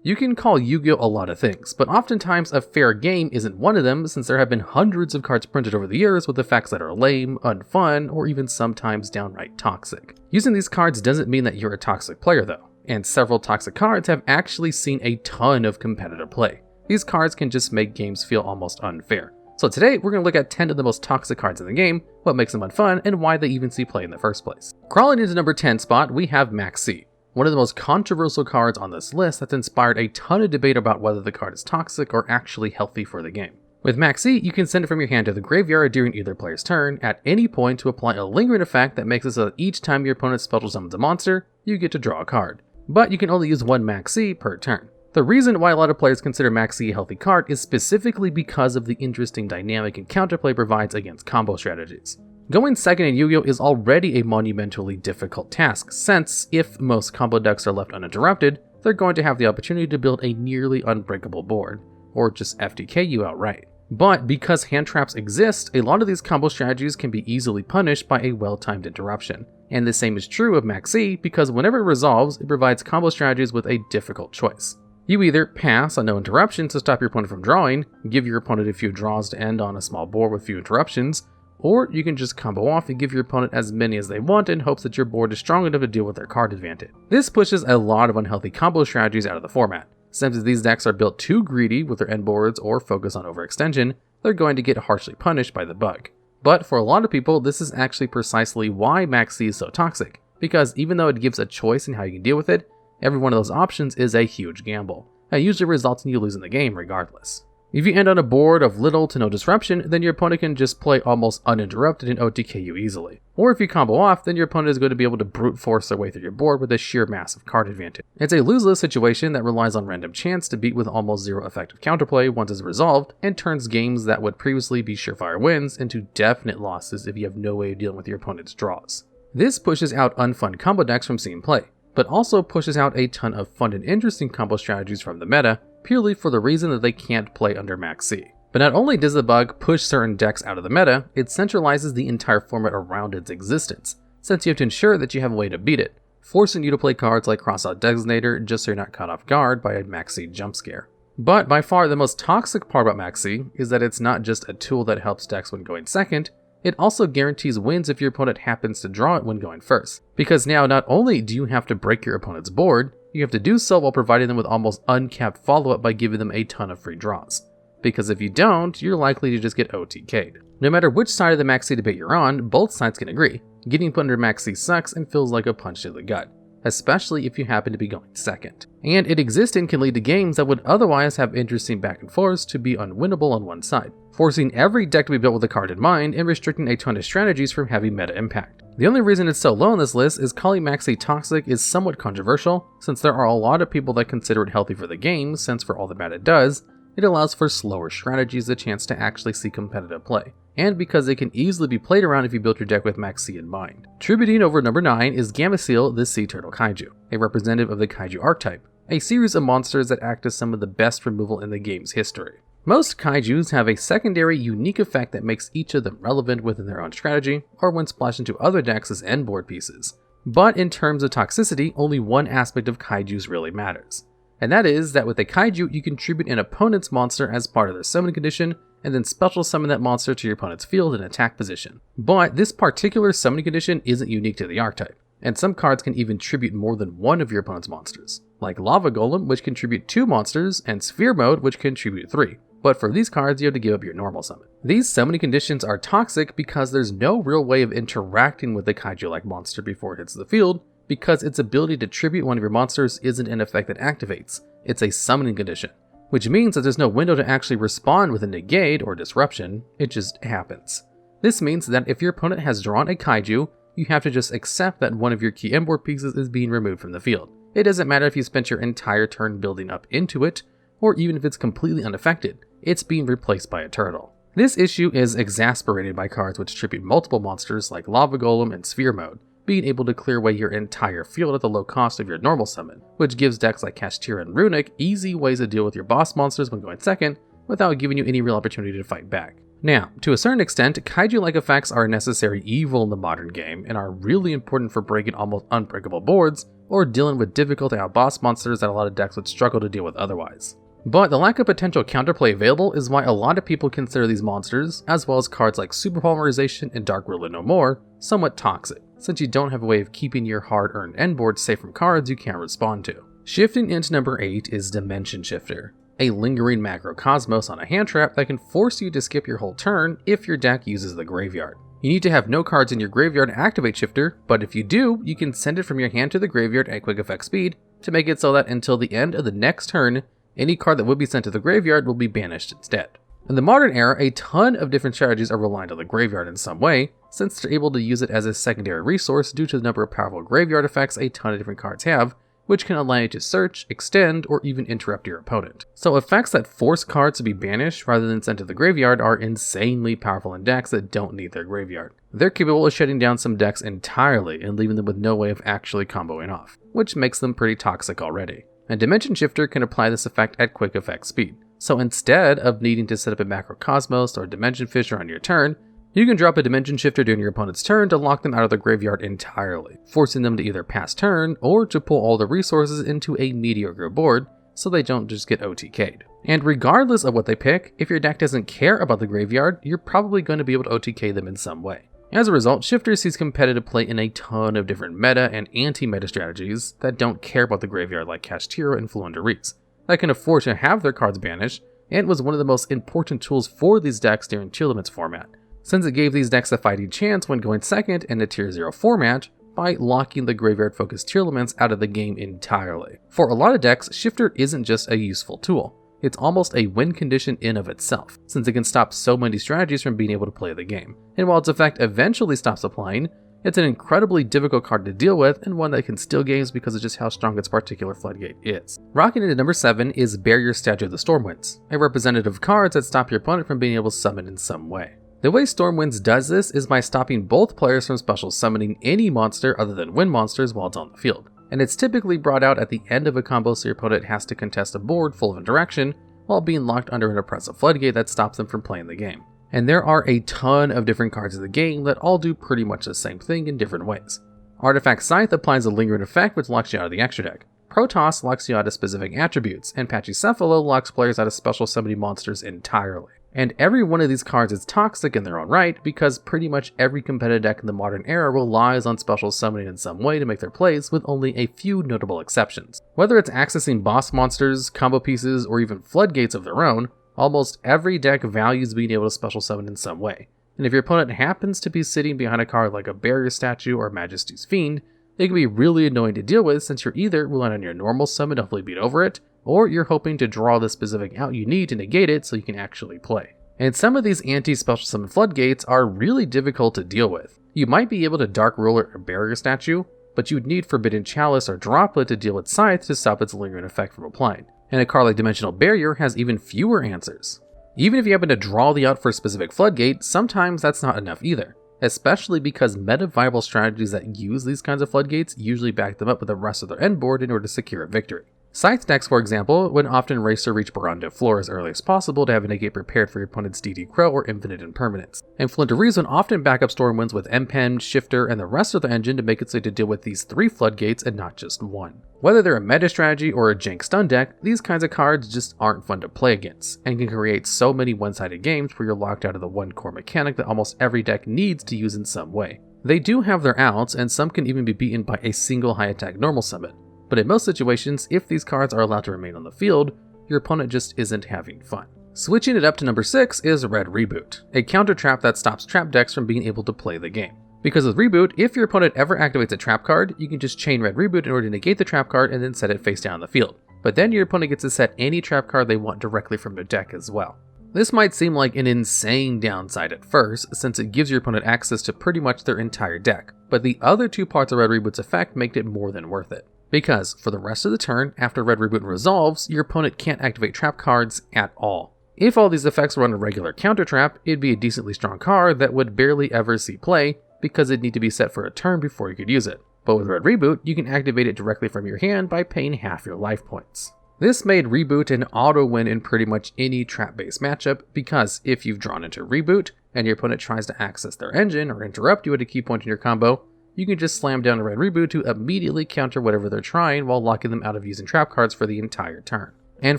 You can call Yu-Gi-Oh a lot of things, but oftentimes a fair game isn't one of them, since there have been hundreds of cards printed over the years with effects that are lame, unfun, or even sometimes downright toxic. Using these cards doesn't mean that you're a toxic player though, and several toxic cards have actually seen a ton of competitive play. These cards can just make games feel almost unfair. So today we're going to look at 10 of the most toxic cards in the game, what makes them unfun, and why they even see play in the first place. Crawling into number 10 spot, we have Maxx, one of the most controversial cards on this list that's inspired a ton of debate about whether the card is toxic or actually healthy for the game. With Maxx, you can send it from your hand to the graveyard during either player's turn at any point to apply a lingering effect that makes it so that each time your opponent special summons a monster, you get to draw a card. But you can only use one Maxx per turn. The reason why a lot of players consider Maxx a healthy card is specifically because of the interesting dynamic and counterplay provides against combo strategies. Going second in Yu-Gi-Oh is already a monumentally difficult task, since if most combo decks are left uninterrupted, they're going to have the opportunity to build a nearly unbreakable board, or just FTK you outright. But because hand traps exist, a lot of these combo strategies can be easily punished by a well-timed interruption. And the same is true of Maxx because whenever it resolves, it provides combo strategies with a difficult choice. You either pass on no interruptions to stop your opponent from drawing, give your opponent a few draws to end on a small board with few interruptions, or you can just combo off and give your opponent as many as they want in hopes that your board is strong enough to deal with their card advantage. This pushes a lot of unhealthy combo strategies out of the format, since if these decks are built too greedy with their end boards or focus on overextension, they're going to get harshly punished by the bug. But for a lot of people, this is actually precisely why Maxx is so toxic, because even though it gives a choice in how you can deal with it, every one of those options is a huge gamble, that usually results in you losing the game regardless. If you end on a board of little to no disruption, then your opponent can just play almost uninterrupted and OTK you easily. Or if you combo off, then your opponent is going to be able to brute force their way through your board with a sheer massive card advantage. It's a lose-lose situation that relies on random chance to beat with almost zero effective counterplay once it's resolved, and turns games that would previously be surefire wins into definite losses if you have no way of dealing with your opponent's draws. This pushes out unfun combo decks from seeing play, but also pushes out a ton of fun and interesting combo strategies from the meta, purely for the reason that they can't play under Maxx. But not only does the bug push certain decks out of the meta, it centralizes the entire format around its existence, since you have to ensure that you have a way to beat it, forcing you to play cards like Crossout Designator just so you're not caught off guard by a Maxx jump scare. But by far the most toxic part about Maxx is that it's not just a tool that helps decks when going second, it also guarantees wins if your opponent happens to draw it when going first. Because now not only do you have to break your opponent's board, you have to do so while providing them with almost uncapped follow-up by giving them a ton of free draws. Because if you don't, you're likely to just get OTK'd. No matter which side of the Maxx debate you're on, both sides can agree. Getting put under Maxx sucks and feels like a punch to the gut, especially if you happen to be going second. And it existing can lead to games that would otherwise have interesting back and forths to be unwinnable on one side, forcing every deck to be built with a card in mind and restricting a ton of strategies from heavy meta impact. The only reason it's so low on this list is calling Maxx toxic is somewhat controversial, since there are a lot of people that consider it healthy for the game, since for all the bad it does, it allows for slower strategies a chance to actually see competitive play, and because it can easily be played around if you build your deck with Maxx in mind. Tributing over number 9 is Gameciel, the Sea Turtle Kaiju, a representative of the Kaiju archetype, a series of monsters that act as some of the best removal in the game's history. Most Kaijus have a secondary, unique effect that makes each of them relevant within their own strategy, or when splashed into other decks as end board pieces. But in terms of toxicity, only one aspect of Kaijus really matters. And that is that with a Kaiju, you can tribute an opponent's monster as part of their summon condition, and then special summon that monster to your opponent's field in attack position. But this particular summoning condition isn't unique to the archetype, and some cards can even tribute more than one of your opponent's monsters, like Lava Golem, which can tribute 2 monsters, and Sphere Mode, which can tribute 3. But for these cards, you have to give up your normal summon. These summoning conditions are toxic because there's no real way of interacting with the Kaiju-like monster before it hits the field, because its ability to tribute one of your monsters isn't an effect that activates, it's a summoning condition, which means that there's no window to actually respond with a negate or disruption, it just happens. This means that if your opponent has drawn a Kaiju, you have to just accept that one of your key import pieces is being removed from the field. It doesn't matter if you spent your entire turn building up into it, or even if it's completely unaffected, it's being replaced by a turtle. This issue is exacerbated by cards which tribute multiple monsters like Lava Golem and Sphere Mode, being able to clear away your entire field at the low cost of your normal summon, which gives decks like Kashtira and Runic easy ways to deal with your boss monsters when going second, without giving you any real opportunity to fight back. Now, to a certain extent, Kaiju-like effects are a necessary evil in the modern game, and are really important for breaking almost unbreakable boards, or dealing with difficult boss monsters that a lot of decks would struggle to deal with otherwise. But the lack of potential counterplay available is why a lot of people consider these monsters, as well as cards like Super Polymerization and Dark Ruler No More, somewhat toxic, since you don't have a way of keeping your hard-earned end board safe from cards you can't respond to. Shifting into number 8 is Dimension Shifter, a lingering macrocosmos on a hand trap that can force you to skip your whole turn if your deck uses the graveyard. You need to have no cards in your graveyard to activate Shifter, but if you do, you can send it from your hand to the graveyard at quick effect speed to make it so that until the end of the next turn, any card that would be sent to the graveyard will be banished instead. In the modern era, a ton of different strategies are reliant on the graveyard in some way, since they're able to use it as a secondary resource due to the number of powerful graveyard effects a ton of different cards have, which can allow you to search, extend, or even interrupt your opponent. So effects that force cards to be banished rather than sent to the graveyard are insanely powerful in decks that don't need their graveyard. They're capable of shutting down some decks entirely and leaving them with no way of actually comboing off, which makes them pretty toxic already. And Dimension Shifter can apply this effect at quick effect speed. So instead of needing to set up a Macrocosmos or Dimension Fisher on your turn, you can drop a Dimension Shifter during your opponent's turn to lock them out of the graveyard entirely, forcing them to either pass turn or to pull all the resources into a mediocre board so they don't just get OTK'd. And regardless of what they pick, if your deck doesn't care about the graveyard, you're probably going to be able to OTK them in some way. As a result, Shifter sees competitive play in a ton of different meta and anti-meta strategies that don't care about the graveyard like Kashtira and Floowandereeze, that can afford to have their cards banished, and was one of the most important tools for these decks during Tier Limits format, since it gave these decks a fighting chance when going second in a Tier 0 format by locking the graveyard-focused Tier Limits out of the game entirely. For a lot of decks, Shifter isn't just a useful tool, it's almost a win condition in of itself, since it can stop so many strategies from being able to play the game. And while its effect eventually stops applying, it's an incredibly difficult card to deal with and one that can steal games because of just how strong its particular floodgate is. Rocking into number 7 is Barrier Statue of the Stormwinds, a representative of cards that stop your opponent from being able to summon in some way. The way Stormwinds does this is by stopping both players from special summoning any monster other than wind monsters while it's on the field. And it's typically brought out at the end of a combo so your opponent has to contest a board full of interaction while being locked under an oppressive floodgate that stops them from playing the game. And there are a ton of different cards in the game that all do pretty much the same thing in different ways. Artifact Scythe applies a lingering effect which locks you out of the extra deck. Protoss locks you out of specific attributes, and Pachycephalo locks players out of special summoning monsters entirely. And every one of these cards is toxic in their own right because pretty much every competitive deck in the modern era relies on special summoning in some way to make their plays, with only a few notable exceptions. Whether it's accessing boss monsters, combo pieces, or even floodgates of their own, almost every deck values being able to special summon in some way. And if your opponent happens to be sitting behind a card like a Barrier Statue or Majesty's Fiend, it can be really annoying to deal with since you're either relying on your normal summon to hopefully beat over it, or you're hoping to draw the specific out you need to negate it so you can actually play. And some of these anti-special summon floodgates are really difficult to deal with. You might be able to Dark Ruler or Barrier Statue, but you'd need Forbidden Chalice or Droplet to deal with Scythe to stop its lingering effect from applying. And a card like Dimensional Barrier has even fewer answers. Even if you happen to draw the out for a specific floodgate, sometimes that's not enough either, especially because meta-viable strategies that use these kinds of floodgates usually back them up with the rest of their end board in order to secure a victory. Scythe decks, for example, would often race to reach Baronda Floor as early as possible to have a negate prepared for your opponent's DD Crow or Infinite Impermanence. And Floowandereeze would often back up Stormwinds with M-Pen, Shifter, and the rest of the engine to make it so to deal with these 3 floodgates and not just one. Whether they're a meta strategy or a jank stun deck, these kinds of cards just aren't fun to play against, and can create so many one-sided games where you're locked out of the one core mechanic that almost every deck needs to use in some way. They do have their outs, and some can even be beaten by a single high attack normal summon. But in most situations, if these cards are allowed to remain on the field, your opponent just isn't having fun. Switching it up to number 6 is Red Reboot, a counter trap that stops trap decks from being able to play the game. Because with Reboot, if your opponent ever activates a trap card, you can just chain Red Reboot in order to negate the trap card and then set it face down on the field. But then your opponent gets to set any trap card they want directly from their deck as well. This might seem like an insane downside at first, since it gives your opponent access to pretty much their entire deck, but the other 2 parts of Red Reboot's effect make it more than worth it. Because for the rest of the turn, after Red Reboot resolves, your opponent can't activate trap cards at all. If all these effects were on a regular counter trap, it'd be a decently strong card that would barely ever see play, because it'd need to be set for a turn before you could use it. But with Red Reboot, you can activate it directly from your hand by paying half your life points. This made Reboot an auto win in pretty much any trap-based matchup, because if you've drawn into Reboot, and your opponent tries to access their engine or interrupt you at a key point in your combo, you can just slam down a red Reboot to immediately counter whatever they're trying while locking them out of using trap cards for the entire turn. And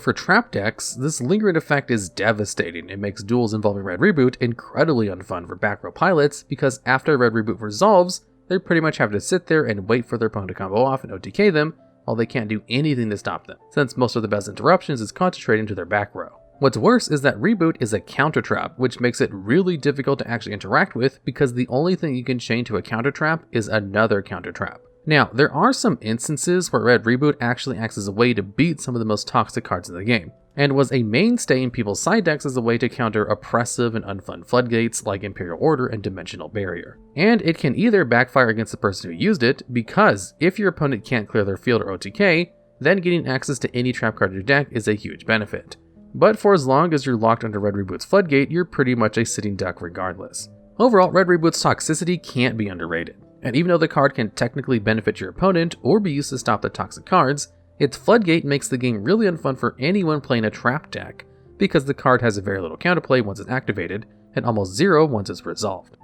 for trap decks, this lingering effect is devastating. It makes duels involving red Reboot incredibly unfun for back row pilots because after red Reboot resolves, they pretty much have to sit there and wait for their opponent to combo off and OTK them while they can't do anything to stop them, since most of the best interruptions is concentrating to their back row. What's worse is that Reboot is a counter trap, which makes it really difficult to actually interact with because the only thing you can chain to a counter trap is another counter trap. Now, there are some instances where red Reboot actually acts as a way to beat some of the most toxic cards in the game, and was a mainstay in people's side decks as a way to counter oppressive and unfun floodgates like Imperial Order and Dimensional Barrier. And it can either backfire against the person who used it, because if your opponent can't clear their field or OTK, then getting access to any trap card in your deck is a huge benefit. But for as long as you're locked under red Reboot's floodgate, you're pretty much a sitting duck regardless. Overall, red Reboot's toxicity can't be underrated. And even though the card can technically benefit your opponent or be used to stop the toxic cards, its floodgate makes the game really unfun for anyone playing a trap deck, because the card has a very little counterplay once it's activated, and almost zero once it's resolved.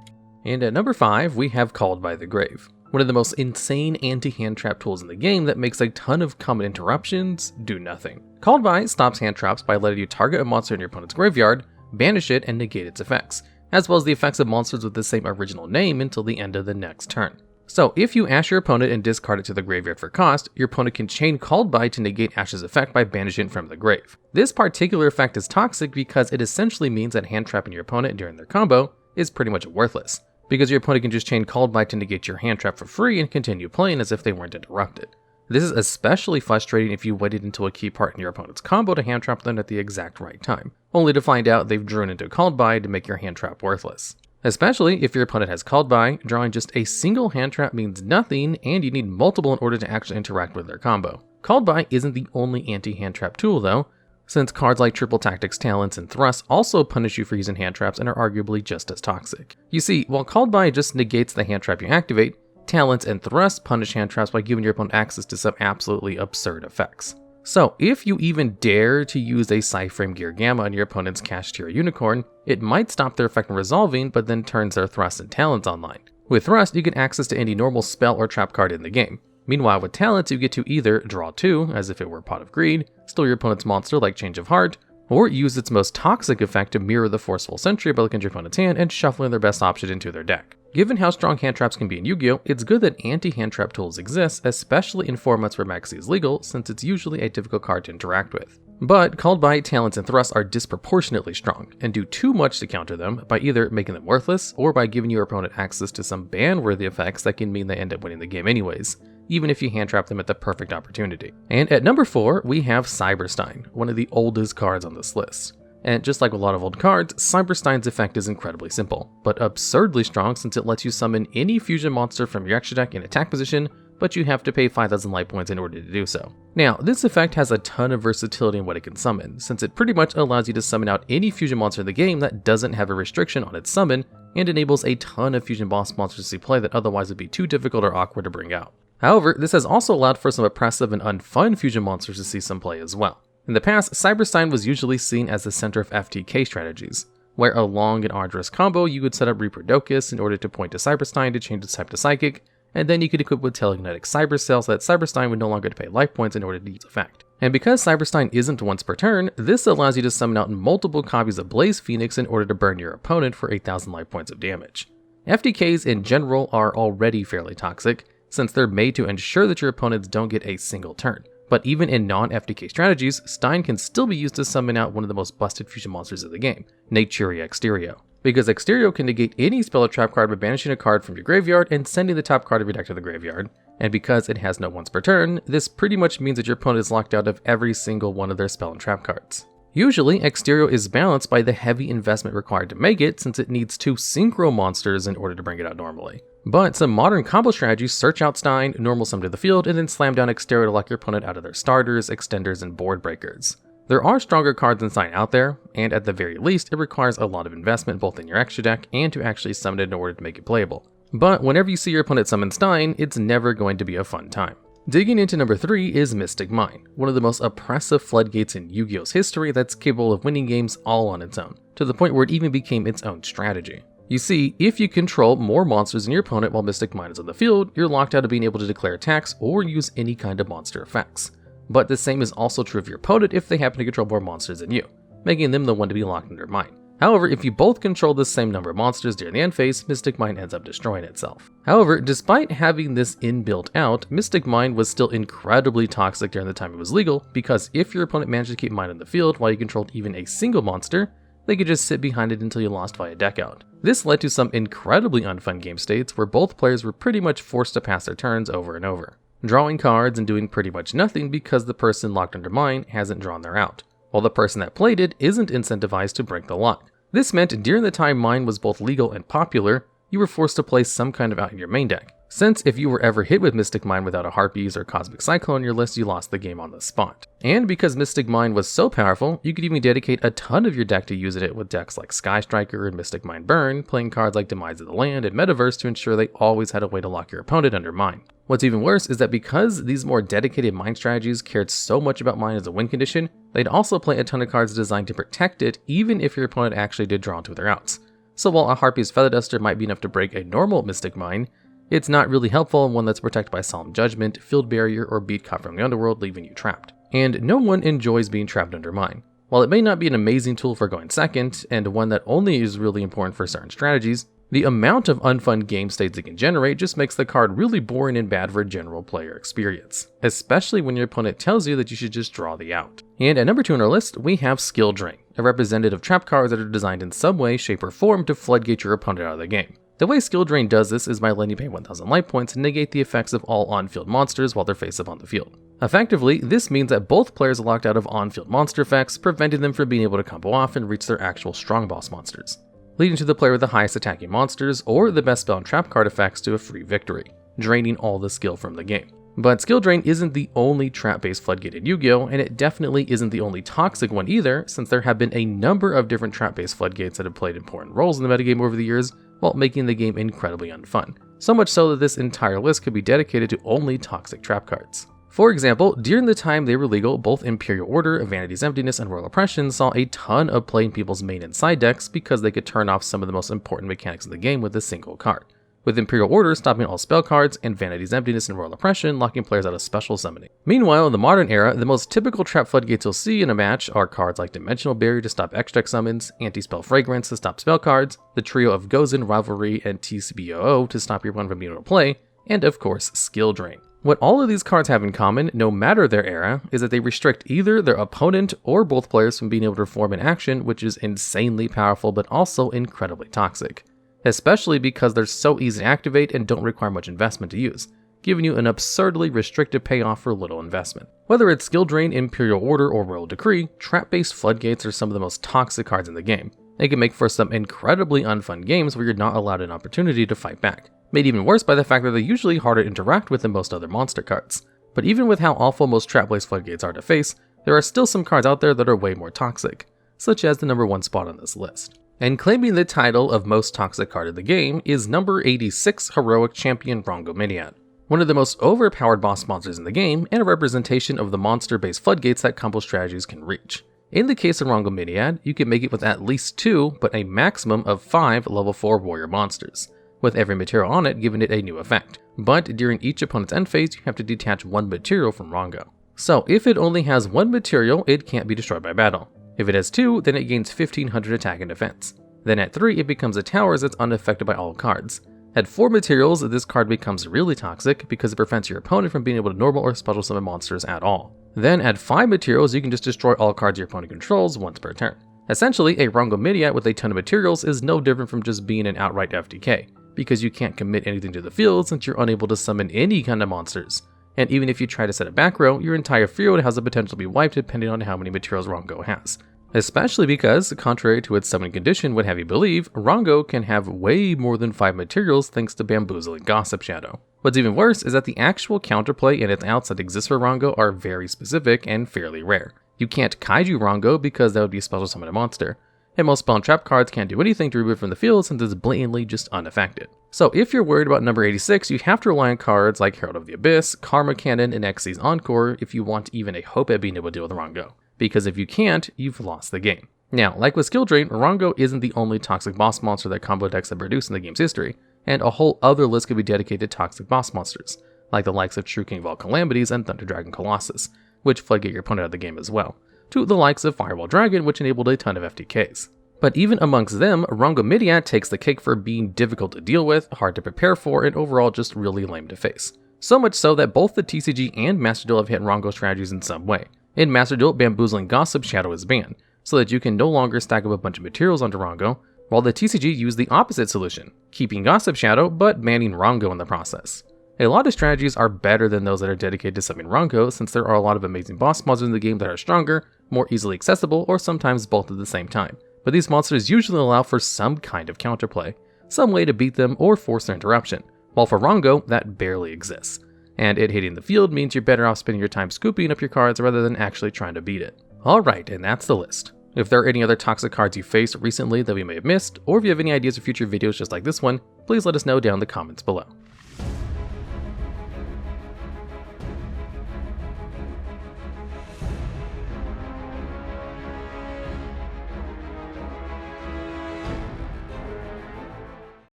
And at number 5, we have Called by the Grave, one of the most insane anti-hand trap tools in the game that makes a ton of common interruptions do nothing. Called by stops hand traps by letting you target a monster in your opponent's graveyard, banish it, and negate its effects, as well as the effects of monsters with the same original name until the end of the next turn. So if you Ash your opponent and discard it to the graveyard for cost, your opponent can chain Called by to negate Ash's effect by banishing it from the grave. This particular effect is toxic because it essentially means that hand trapping your opponent during their combo is pretty much worthless, because your opponent can just chain Called by to negate your hand trap for free and continue playing as if they weren't interrupted. This is especially frustrating if you waited until a key part in your opponent's combo to hand trap them at the exact right time, only to find out they've drawn into Called by to make your hand trap worthless. Especially if your opponent has Called by, drawing just a single hand trap means nothing and you need multiple in order to actually interact with their combo. Called by isn't the only anti-hand trap tool though, since cards like Triple Tactics, Talents, and Thrusts also punish you for using hand traps and are arguably just as toxic. You see, while Called by just negates the hand trap you activate, Talents and Thrusts punish hand traps by giving your opponent access to some absolutely absurd effects. So if you even dare to use a Psyframe Gear Gamma on your opponent's Cash-Tier Unicorn, it might stop their effect from resolving but then turns their Thrust and Talents online. With Thrust, you get access to any normal spell or trap card in the game. Meanwhile, with Talents, you get to either draw 2, as if it were Pot of Greed, steal your opponent's monster like Change of Heart, or use its most toxic effect to mirror the Forceful Sentry by looking at your opponent's hand and shuffling their best option into their deck. Given how strong hand traps can be in Yu-Gi-Oh!, it's good that anti-hand trap tools exist, especially in formats where Maxx is legal, since it's usually a difficult card to interact with. But Called by, Talents, and Thrusts are disproportionately strong, and do too much to counter them by either making them worthless, or by giving your opponent access to some ban-worthy effects that can mean they end up winning the game anyways, even if you hand trap them at the perfect opportunity. And at number 4, we have Cyber-Stein, one of the oldest cards on this list. And just like a lot of old cards, Cyber-Stein's effect is incredibly simple, but absurdly strong since it lets you summon any fusion monster from your extra deck in attack position, but you have to pay 5,000 life points in order to do so. Now, this effect has a ton of versatility in what it can summon, since it pretty much allows you to summon out any fusion monster in the game that doesn't have a restriction on its summon, and enables a ton of fusion boss monsters to see play that otherwise would be too difficult or awkward to bring out. However, this has also allowed for some oppressive and unfun fusion monsters to see some play as well. In the past, Cyber-Stein was usually seen as the center of FTK strategies, where a long and arduous combo you would set up Reproducus in order to point to Cyber-Stein to change its type to Psychic, and then you could equip with Telekinetic Cyber-Cell so that Cyber-Stein would no longer have to pay life points in order to use effect. And because Cyber-Stein isn't once per turn, this allows you to summon out multiple copies of Blaze Phoenix in order to burn your opponent for 8,000 life points of damage. FTKs in general are already fairly toxic, since they're made to ensure that your opponents don't get a single turn. But even in non-FTK strategies, Stein can still be used to summon out one of the most busted fusion monsters of the game, Naturia Exterio. Because Exterio can negate any spell or trap card by banishing a card from your graveyard and sending the top card of your deck to the graveyard, and because it has no once per turn, this pretty much means that your opponent is locked out of every single one of their spell and trap cards. Usually, Exterio is balanced by the heavy investment required to make it, since it needs 2 synchro monsters in order to bring it out normally. But some modern combo strategies search out Stein, normal summon to the field, and then slam down Exterio to lock your opponent out of their starters, extenders, and board breakers. There are stronger cards than Stein out there, and at the very least, it requires a lot of investment both in your extra deck and to actually summon it in order to make it playable. But whenever you see your opponent summon Stein, it's never going to be a fun time. Digging into number 3 is Mystic Mine, one of the most oppressive floodgates in Yu-Gi-Oh's history that's capable of winning games all on its own, to the point where it even became its own strategy. You see, if you control more monsters than your opponent while Mystic Mine is on the field, you're locked out of being able to declare attacks or use any kind of monster effects. But the same is also true of your opponent if they happen to control more monsters than you, making them the one to be locked under Mine. However, if you both control the same number of monsters during the end phase, Mystic Mine ends up destroying itself. However, despite having this inbuilt out, Mystic Mine was still incredibly toxic during the time it was legal, because if your opponent managed to keep Mine on the field while you controlled even a single monster, they could just sit behind it until you lost via deck out. This led to some incredibly unfun game states where both players were pretty much forced to pass their turns over and over, drawing cards and doing pretty much nothing because the person locked under Mine hasn't drawn their out, while the person that played it isn't incentivized to break the lock. This meant during the time Mine was both legal and popular, you were forced to play some kind of out in your main deck, since if you were ever hit with Mystic Mine without a Harpies or Cosmic Cyclone on your list, you lost the game on the spot. And because Mystic Mine was so powerful, you could even dedicate a ton of your deck to using it with decks like Sky Striker and Mystic Mine Burn, playing cards like Demise of the Land and Metaverse to ensure they always had a way to lock your opponent under Mine. What's even worse is that because these more dedicated Mine strategies cared so much about Mine as a win condition, they'd also play a ton of cards designed to protect it even if your opponent actually did draw into their outs. So while a Harpy's Feather Duster might be enough to break a normal Mystic Mine, it's not really helpful in one that's protected by Solemn Judgment, Field Barrier, or Beat Caught from the Underworld, leaving you trapped. And no one enjoys being trapped under Mine. While it may not be an amazing tool for going second, and one that only is really important for certain strategies, the amount of unfun game states it can generate just makes the card really boring and bad for a general player experience, especially when your opponent tells you that you should just draw the out. And at number 2 on our list, we have Skill Drain, a representative of trap cards that are designed in some way, shape, or form to floodgate your opponent out of the game. The way Skill Drain does this is by letting you pay 1000 life points and negate the effects of all on-field monsters while they're face-up on the field. Effectively, this means that both players are locked out of on-field monster effects, preventing them from being able to combo off and reach their actual strong boss monsters, leading to the player with the highest attacking monsters or the best spell and trap card effects to a free victory, draining all the skill from the game. But Skill Drain isn't the only trap-based floodgate in Yu-Gi-Oh!, and it definitely isn't the only toxic one either, since there have been a number of different trap-based floodgates that have played important roles in the metagame over the years, while making the game incredibly unfun. So much so that this entire list could be dedicated to only toxic trap cards. For example, during the time they were legal, both Imperial Order, Vanity's Emptiness, and Royal Oppression saw a ton of play in people's main and side decks because they could turn off some of the most important mechanics in the game with a single card, with Imperial Order stopping all spell cards and Vanity's Emptiness and Royal Oppression locking players out of special summoning. Meanwhile, in the modern era, the most typical trap floodgates you'll see in a match are cards like Dimensional Barrier to stop X-Deck summons, Anti-Spell Fragrance to stop spell cards, the trio of Gozen, Rivalry, and TCBOO to stop your opponent from being able to play, and of course, Skill Drain. What all of these cards have in common, no matter their era, is that they restrict either their opponent or both players from being able to perform an action, which is insanely powerful but also incredibly toxic, especially because they're so easy to activate and don't require much investment to use, giving you an absurdly restricted payoff for little investment. Whether it's Skill Drain, Imperial Order, or Royal Decree, trap-based floodgates are some of the most toxic cards in the game. They can make for some incredibly unfun games where you're not allowed an opportunity to fight back, made even worse by the fact that they're usually harder to interact with than most other monster cards. But even with how awful most trap-based floodgates are to face, there are still some cards out there that are way more toxic, such as the number 1 spot on this list. And claiming the title of most toxic card in the game is number 86 Heroic Champion Rhongomyniad, one of the most overpowered boss monsters in the game and a representation of the monster-based floodgates that combo strategies can reach. In the case of Rhongomyniad, you can make it with at least 2, but a maximum of 5 level 4 warrior monsters, with every material on it giving it a new effect. But during each opponent's end phase, you have to detach 1 material from Rhongo. So if it only has 1 material, it can't be destroyed by battle. If it has 2, then it gains 1500 attack and defense. Then at 3, it becomes a tower that's unaffected by all cards. At 4 materials, this card becomes really toxic because it prevents your opponent from being able to normal or special summon monsters at all. Then at 5 materials, you can just destroy all cards your opponent controls once per turn. Essentially, a Rhongomyniad with a ton of materials is no different from just being an outright FTK, because you can't commit anything to the field since you're unable to summon any kind of monsters. And even if you try to set a back row, your entire field has the potential to be wiped depending on how many materials Rhongo has. Especially because, contrary to its summoning condition would have you believe, Rhongo can have way more than 5 materials thanks to Bamboozle and Gossip Shadow. What's even worse is that the actual counterplay and its outs that exist for Rhongo are very specific and fairly rare. You can't Kaiju Rhongo because that would be a special summon a monster, and most spell and trap cards can't do anything to remove from the field since it's blatantly just unaffected. So if you're worried about number 86, you have to rely on cards like Herald of the Abyss, Karma Cannon, and Xyz's Encore if you want even a hope at being able to deal with Rhongo. Because if you can't, you've lost the game. Now, like with Skill Drain, Rhongo isn't the only toxic boss monster that combo decks have produced in the game's history, and a whole other list could be dedicated to toxic boss monsters, like the likes of True King of all Calamities and Thunder Dragon Colossus, which floodgate your opponent out of the game as well, to the likes of Firewall Dragon, which enabled a ton of FTKs. But even amongst them, Rhongomyniad takes the cake for being difficult to deal with, hard to prepare for, and overall just really lame to face. So much so that both the TCG and Master Duel have hit Rhongo strategies in some way. In Master Duel, Bamboozling Gossip Shadow is banned, so that you can no longer stack up a bunch of materials onto Rhongo, while the TCG used the opposite solution, keeping Gossip Shadow but banning Rhongo in the process. A lot of strategies are better than those that are dedicated to summoning Rhongo, since there are a lot of amazing boss monsters in the game that are stronger, more easily accessible, or sometimes both at the same time. But these monsters usually allow for some kind of counterplay, some way to beat them or force their interruption, while for Rhongo, that barely exists. And it hitting the field means you're better off spending your time scooping up your cards rather than actually trying to beat it. Alright, and that's the list. If there are any other toxic cards you faced recently that we may have missed, or if you have any ideas for future videos just like this one, please let us know down in the comments below.